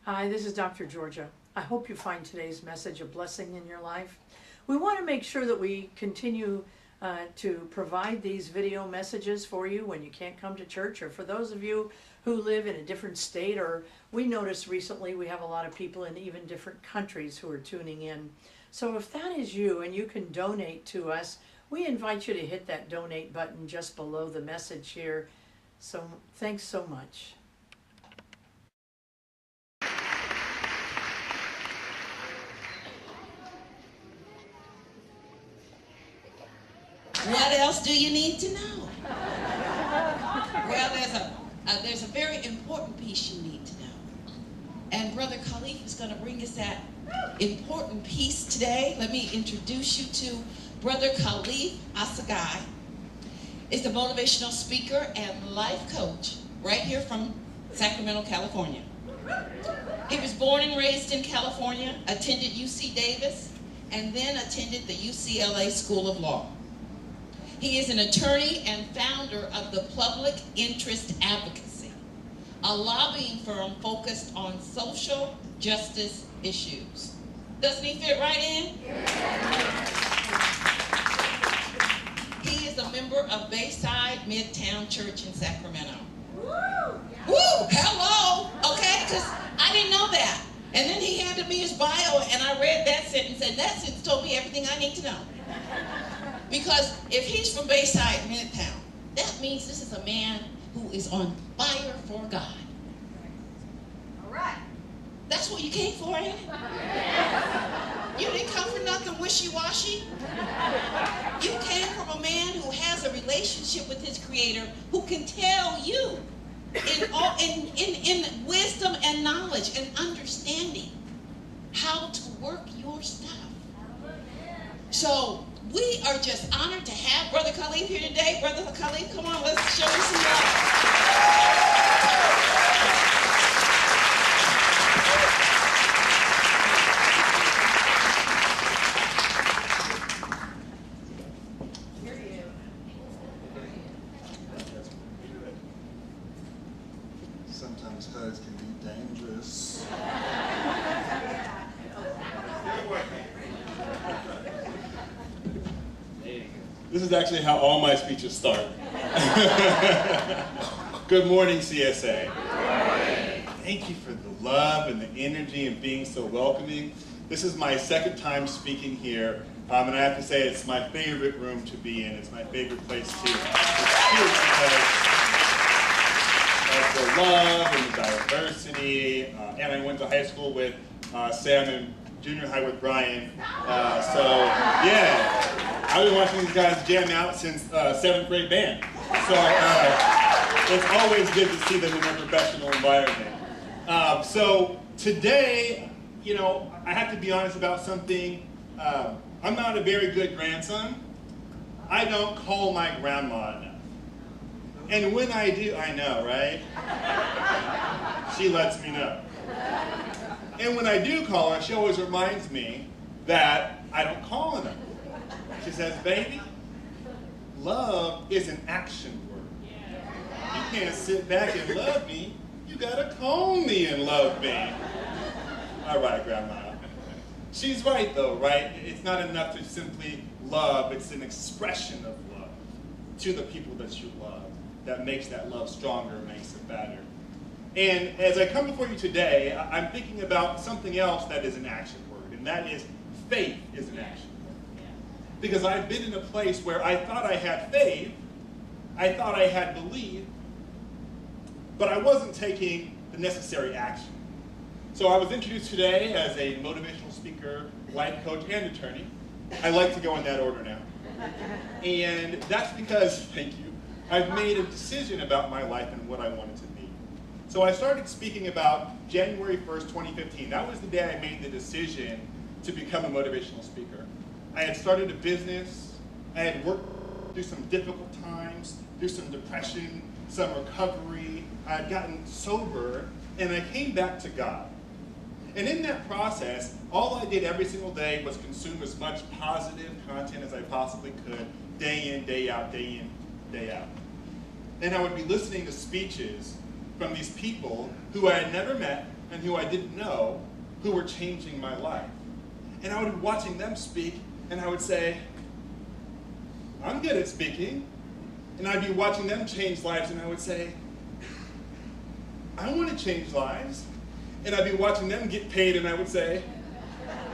Hi, this is Dr. Georgia. I hope you find today's message a blessing in your life. We want to make sure that we continue to provide these video messages for you when you can't come to church, or for those of you who live in a different state, or we noticed recently we have a lot of people in even different countries who are tuning in. So if that is you and you can donate to us, we invite you to hit that donate button just below the message here. So thanks so much. What else do you need to know? Well, there's a very important piece you need to know. And Brother Colley is going to bring us that important piece today. Let me introduce you to Brother Caliph Assiagai. Is the motivational speaker and life coach right here from Sacramento, California. He was born and raised in California, attended UC Davis, and then attended the UCLA School of Law. He is an attorney and founder of the Public Interest Advocacy, a lobbying firm focused on social justice issues. Doesn't he fit right in? He is a member of Bayside Midtown Church in Sacramento. Woo! Hello! Okay, because I didn't know that. And then he handed me his bio, and I read that sentence, and that sentence told me everything I need to know. Because if he's from Bayside Midtown, that means this is a man who is on fire for God. All right. That's what you came for, ain't it? You didn't come for nothing wishy-washy. You came from a man who has a relationship with his Creator, who can tell you in wisdom and knowledge and understanding how to work your stuff. So we are just honored to have Brother Colley here today. Brother Colley, come on, let's show you some love. Sometimes hugs can be dangerous. This is actually how all my speeches start. Good morning, CSA. Thank you for the love and the energy and being so welcoming. This is my second time speaking here, and I have to say it's my favorite room to be in. It's my favorite place to speak because of the love and the diversity. And I went to high school with Sam and junior high with Brian. So yeah. I've been watching these guys jam out since 7th grade band. So it's always good to see them in a professional environment. So today, you know, I have to be honest about something. I'm not a very good grandson. I don't call my grandma enough. And when I do, I know, right? She lets me know. And when I do call her, she always reminds me that I don't call enough. She says, baby, love is an action word. You can't sit back and love me. You gotta call me and love me. All right, Grandma. She's right though, right? It's not enough to simply love. It's an expression of love to the people that you love that makes that love stronger, makes it better. And as I come before you today, I'm thinking about something else that is an action word, and that is faith is an action. Because I've been in a place where I thought I had faith, I thought I had belief, but I wasn't taking the necessary action. So I was introduced today as a motivational speaker, life coach, and attorney. I like to go in that order now. And that's because, thank you, I've made a decision about my life and what I wanted to be. So I started speaking about January 1st, 2015. That was the day I made the decision to become a motivational speaker. I had started a business, I had worked through some difficult times, through some depression, some recovery, I had gotten sober, and I came back to God. And in that process, all I did every single day was consume as much positive content as I possibly could, day in, day out, day in, day out. And I would be listening to speeches from these people who I had never met, and who I didn't know who were changing my life. And I would be watching them speak, and I would say, I'm good at speaking. And I'd be watching them change lives, and I would say, I want to change lives. And I'd be watching them get paid, and I would say,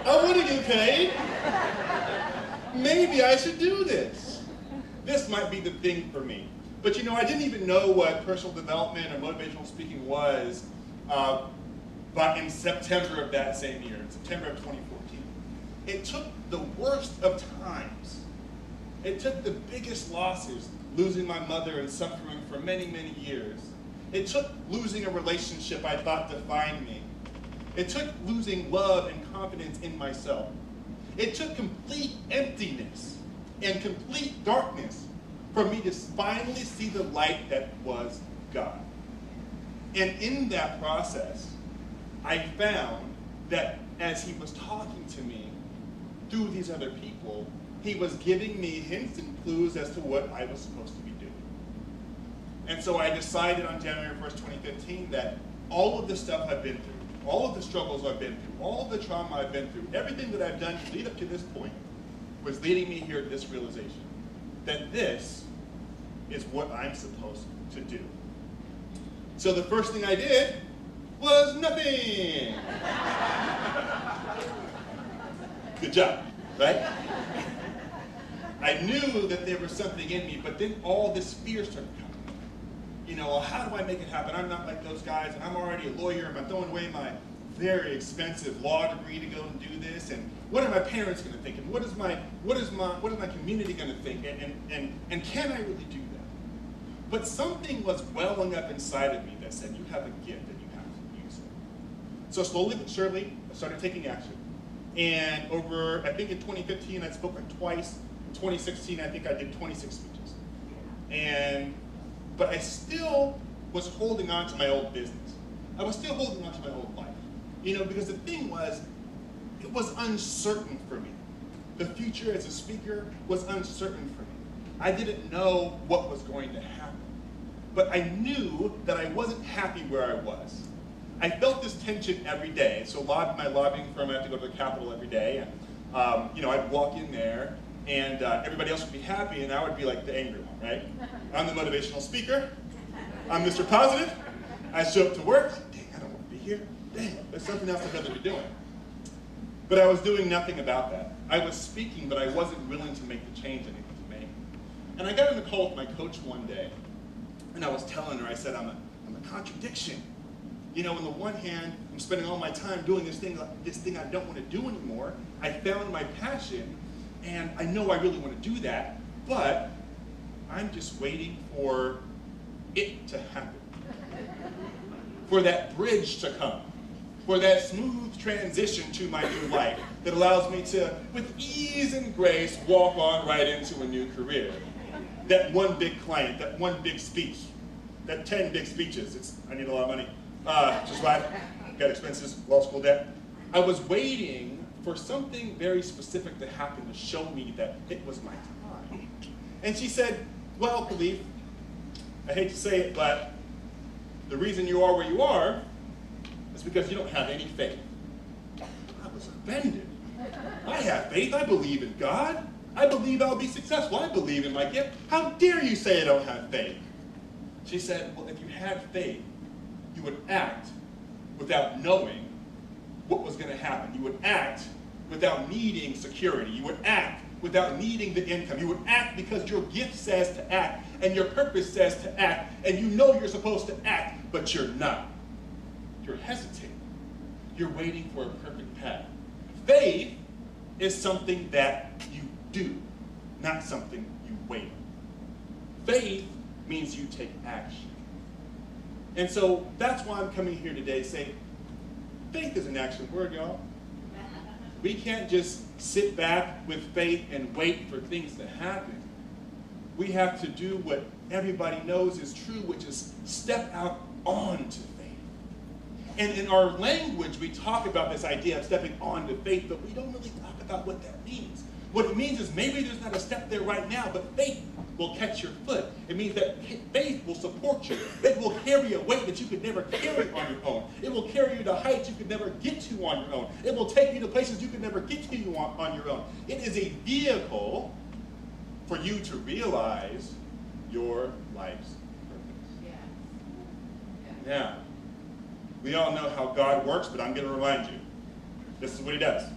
I want to get paid. Maybe I should do this. This might be the thing for me. But you know, I didn't even know what personal development or motivational speaking was but in September of that same year, in September of 2014. It took the worst of times. It took the biggest losses, losing my mother and suffering for many, many years. It took losing a relationship I thought defined me. It took losing love and confidence in myself. It took complete emptiness and complete darkness for me to finally see the light that was God. And in that process, I found that as he was talking to me through these other people, he was giving me hints and clues as to what I was supposed to be doing. And so I decided on January 1st, 2015, that all of the stuff I've been through, all of the struggles I've been through, all of the trauma I've been through, everything that I've done to lead up to this point was leading me here to this realization, that this is what I'm supposed to do. So the first thing I did was nothing. Good job, right? I knew that there was something in me, but then all this fear started coming. You know, well, how do I make it happen? I'm not like those guys, and I'm already a lawyer, and I'm throwing away my very expensive law degree to go and do this, and what are my parents going to think, and what is my community going to think, and can I really do that? But something was welling up inside of me that said, you have a gift and you have to use it. So slowly but surely, I started taking action. And over, I think in 2015, I spoke like twice. In 2016, I think I did 26 speeches. But I still was holding on to my old business. I was still holding on to my old life. You know, because the thing was, it was uncertain for me. The future as a speaker was uncertain for me. I didn't know what was going to happen. But I knew that I wasn't happy where I was. I felt this tension every day. So my lobbying firm, I have to go to the Capitol every day. And you know, I'd walk in there, and everybody else would be happy, and I would be like the angry one, right? I'm the motivational speaker. I'm Mr. Positive. I show up to work. Dang, I don't want to be here. Dang, there's something else I'd rather be doing. But I was doing nothing about that. I was speaking, but I wasn't willing to make the change I needed to make. And I got on the call with my coach one day, and I was telling her, I said, I'm a contradiction. You know, on the one hand, I'm spending all my time doing this thing I don't want to do anymore. I found my passion, and I know I really want to do that, but I'm just waiting for it to happen. For that bridge to come. For that smooth transition to my new life that allows me to, with ease and grace, walk on right into a new career. That one big client, that one big speech, that 10 big speeches. I need a lot of money. Just life, got expenses, law school debt. I was waiting for something very specific to happen to show me that it was my time. And she said, well, Caliph, I hate to say it, but the reason you are where you are is because you don't have any faith. I was offended. I have faith. I believe in God. I believe I'll be successful. I believe in my gift. How dare you say I don't have faith? She said, well, if you had faith, you would act without knowing what was going to happen. You would act without needing security. You would act without needing the income. You would act because your gift says to act, and your purpose says to act, and you know you're supposed to act, but you're not. You're hesitating. You're waiting for a perfect path. Faith is something that you do, not something you wait on. Faith means you take action. And so that's why I'm coming here today saying, faith is an action word, y'all. We can't just sit back with faith and wait for things to happen. We have to do what everybody knows is true, which is step out onto faith. And in our language, we talk about this idea of stepping onto faith, but we don't really talk about what that means. What it means is maybe there's not a step there right now, but faith will catch your foot. It means that faith will support you. It will carry a weight that you could never carry on your own. It will carry you to heights you could never get to on your own. It will take you to places you could never get to on your own. It is a vehicle for you to realize your life's purpose. Now, we all know how God works, but I'm going to remind you. This is what he does.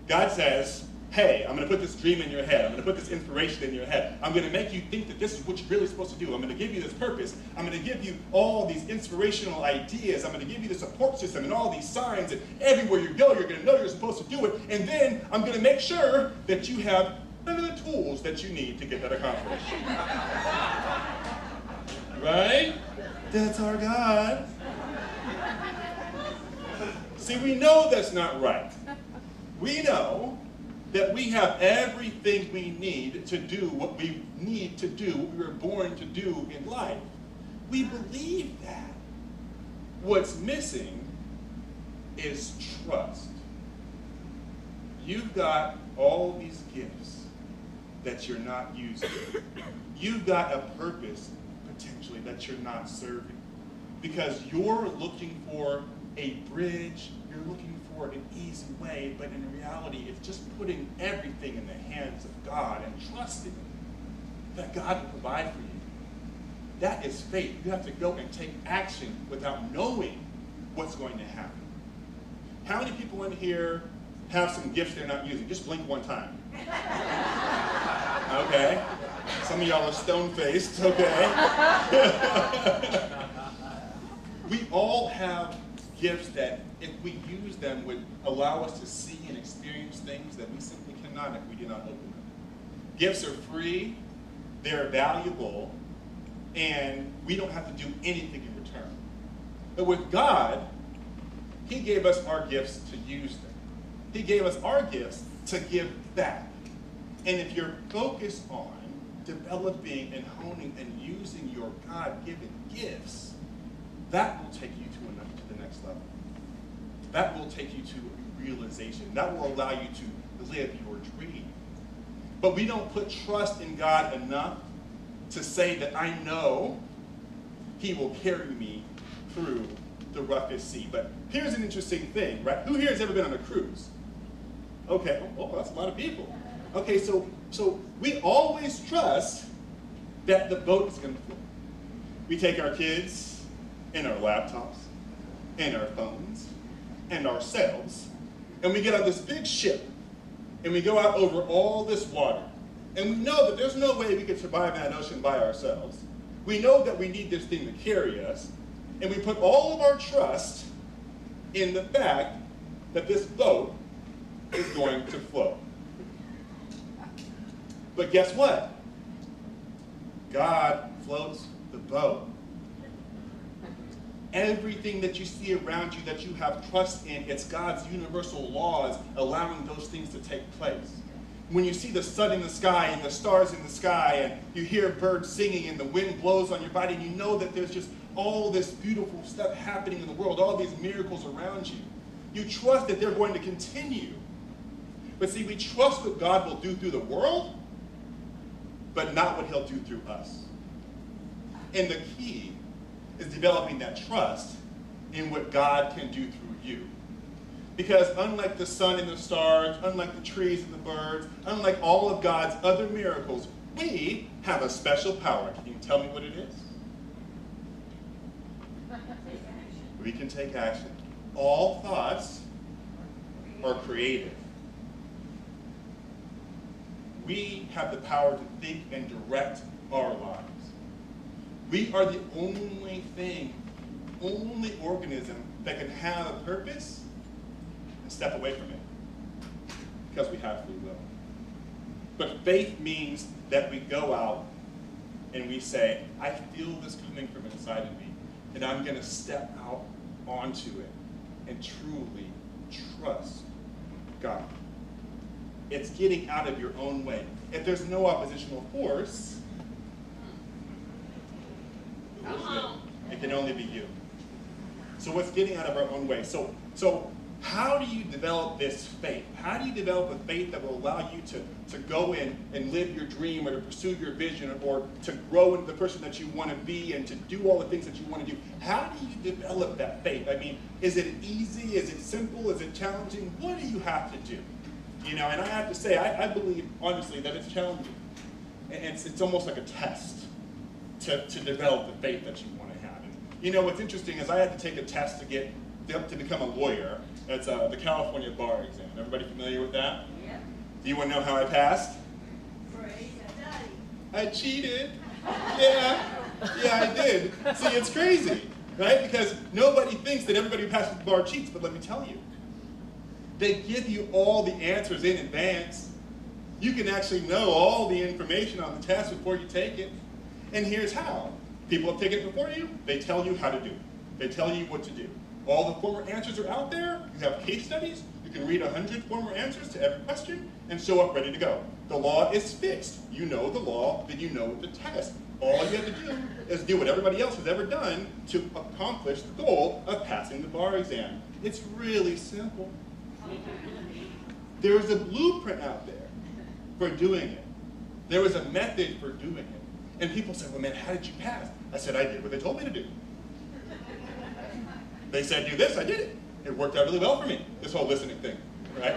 God says, hey, I'm going to put this dream in your head. I'm going to put this inspiration in your head. I'm going to make you think that this is what you're really supposed to do. I'm going to give you this purpose. I'm going to give you all these inspirational ideas. I'm going to give you the support system and all these signs. And everywhere you go, you're going to know you're supposed to do it. And then I'm going to make sure that you have none of the tools that you need to get that accomplished. Right? That's our God. See, we know that's not right. We know that we have everything we need to do what we need to do, what we were born to do in life. We believe that. What's missing is trust. You've got all these gifts that you're not using. You've got a purpose, potentially, that you're not serving. Because you're looking for a bridge, you're looking for an easy way, but in reality, it's just putting everything in the hands of God and trusting that God will provide for you. That is faith. You have to go and take action without knowing what's going to happen. How many people in here have some gifts they're not using? Just blink one time. Okay. Some of y'all are stone-faced, okay. We all have gifts that, if we use them, would allow us to see and experience things that we simply cannot if we do not open them. Gifts are free, they're valuable, and we don't have to do anything in return. But with God, he gave us our gifts to use them. He gave us our gifts to give back. And if you're focused on developing and honing and using your God-given gifts, that will take you to the next level. That will take you to realization. That will allow you to live your dream. But we don't put trust in God enough to say that I know he will carry me through the roughest sea. But here's an interesting thing, right? Who here has ever been on a cruise? Okay, oh, that's a lot of people. Okay, so we always trust that the boat is going to float. We take our kids and our laptops and our phones and ourselves, and we get on this big ship, and we go out over all this water. And we know that there's no way we could survive in that ocean by ourselves. We know that we need this thing to carry us, and we put all of our trust in the fact that this boat is going to float. But guess what? God floats the boat. Everything that you see around you that you have trust in, it's God's universal laws allowing those things to take place. When you see the sun in the sky and the stars in the sky and you hear birds singing and the wind blows on your body and you know that there's just all this beautiful stuff happening in the world, all these miracles around you, you trust that they're going to continue. But see, we trust what God will do through the world, but not what he'll do through us. And the key is developing that trust in what God can do through you. Because unlike the sun and the stars, unlike the trees and the birds, unlike all of God's other miracles, we have a special power. Can you tell me what it is? We can take action. All thoughts are creative. We have the power to think and direct our lives. We are the only thing, only organism that can have a purpose and step away from it, because we have free will. But faith means that we go out and we say, I feel this coming from inside of me, and I'm going to step out onto it and truly trust God. It's getting out of your own way. If there's no oppositional force, it can only be you. So what's getting out of our own way? So how do you develop this faith? How do you develop a faith that will allow you to go in and live your dream, or to pursue your vision, or to grow into the person that you want to be, and to do all the things that you want to do? How do you develop that faith? I mean, is it easy? Is it simple? Is it challenging? What do you have to do? You know, and I have to say, I believe, honestly, that it's challenging. And it's almost like a test to develop the faith that you want to have. And, you know, what's interesting is I had to take a test to become a lawyer. It's the California bar exam. Everybody familiar with that? Yeah. Do you want to know how I passed? I cheated. Yeah, I did. See, it's crazy, right? Because nobody thinks that everybody who passes the bar cheats, but let me tell you. They give you all the answers in advance. You can actually know all the information on the test before you take it. And here's how. People have taken it before you. They tell you how to do it. They tell you what to do. All the former answers are out there. You have case studies. You can read 100 former answers to every question and show up ready to go. The law is fixed. You know the law, then you know the test. All you have to do is do what everybody else has ever done to accomplish the goal of passing the bar exam. It's really simple. There is a blueprint out there for doing it. There was a method for doing it. And people said, well, man, how did you pass? I said, I did what they told me to do. They said, do this, I did it. It worked out really well for me, this whole listening thing, right?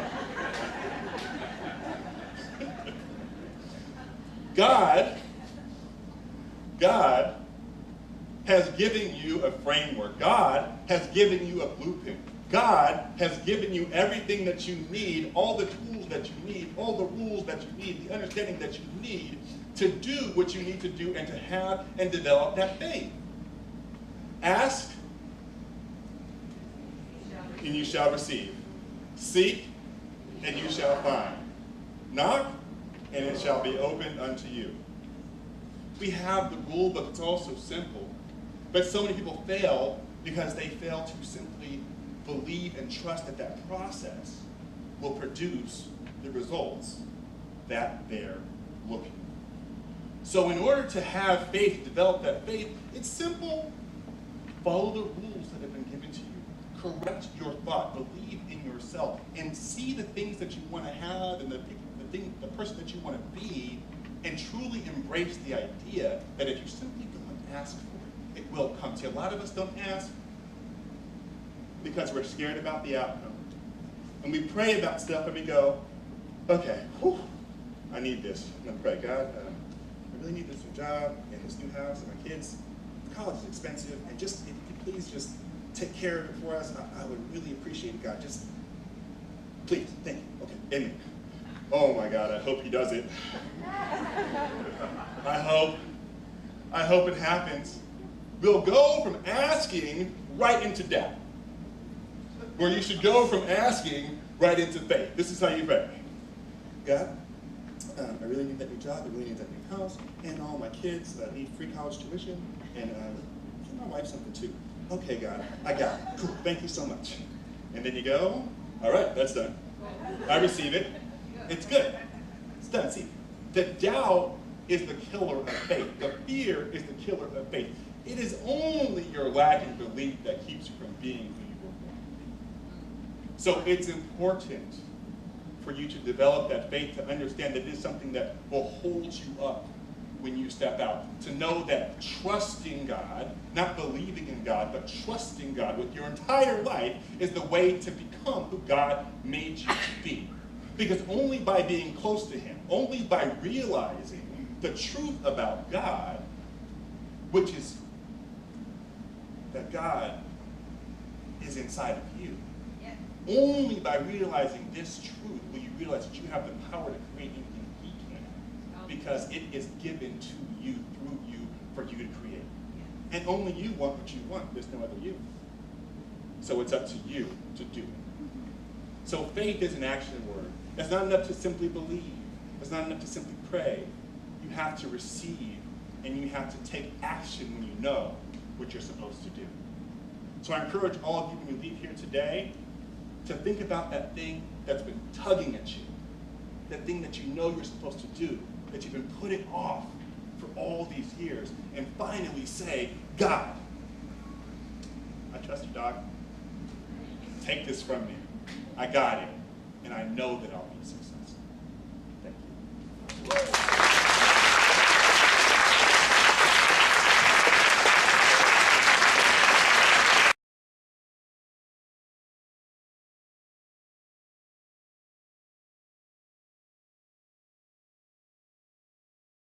God has given you a framework. God has given you a blueprint. God has given you everything that you need, all the tools that you need, all the rules that you need, the understanding that you need to do what you need to do and to have and develop that faith. Ask, and you shall receive. Seek, and you shall find. Knock, and it shall be opened unto you. We have the rule book, it's all so simple. But so many people fail because they fail to simply believe and trust that that process will produce the results that they're looking for. So in order to have faith, develop that faith, it's simple. Follow the rules that have been given to you. Correct your thought, believe in yourself, and see the things that you want to have and the person that you want to be, and truly embrace the idea that if you simply go and ask for it, it will come to you. A lot of us don't ask because we're scared about the outcome. And we pray about stuff and we go, okay, whew, I need this. I'm going to pray, God, I really need this new job and this new house and my kids. College is expensive, and just, if you could please just take care of it for us, I would really appreciate it, God. Just, please, thank you. Okay, amen. Oh my God, I hope he does it. I hope it happens. We'll go from asking right into doubt, where you should go from asking right into faith. This is how you pray. God, I really need that new job, I really need that new house, and all my kids need free college tuition, and give my wife something too. Okay, God, I got it. Cool, thank you so much. And then you go, all right, that's done. I receive it. It's good. It's done. See, the doubt is the killer of faith. The fear is the killer of faith. It is only your lack of belief that keeps you from being who you were born to be. So it's important for you to develop that faith, to understand that it is something that will hold you up when you step out. To know that trusting God, not believing in God, but trusting God with your entire life is the way to become who God made you to be. Because only by being close to Him, only by realizing the truth about God, which is that God is inside of you. Yeah. Only by realizing this truth will you realize that you have the power to create anything He can. Because it is given to you, through you, for you to create. Yeah. And only you want what you want. There's no other you. So it's up to you to do it. So faith is an action word. It's not enough to simply believe. It's not enough to simply pray. You have to receive, and you have to take action when you know what you're supposed to do. So I encourage all of you, when you leave here today, to think about that thing that's been tugging at you, that thing that you know you're supposed to do, that you've been putting off for all these years, and finally say, God, I trust you, Doc. Take this from me. I got it, and I know that I'll be successful.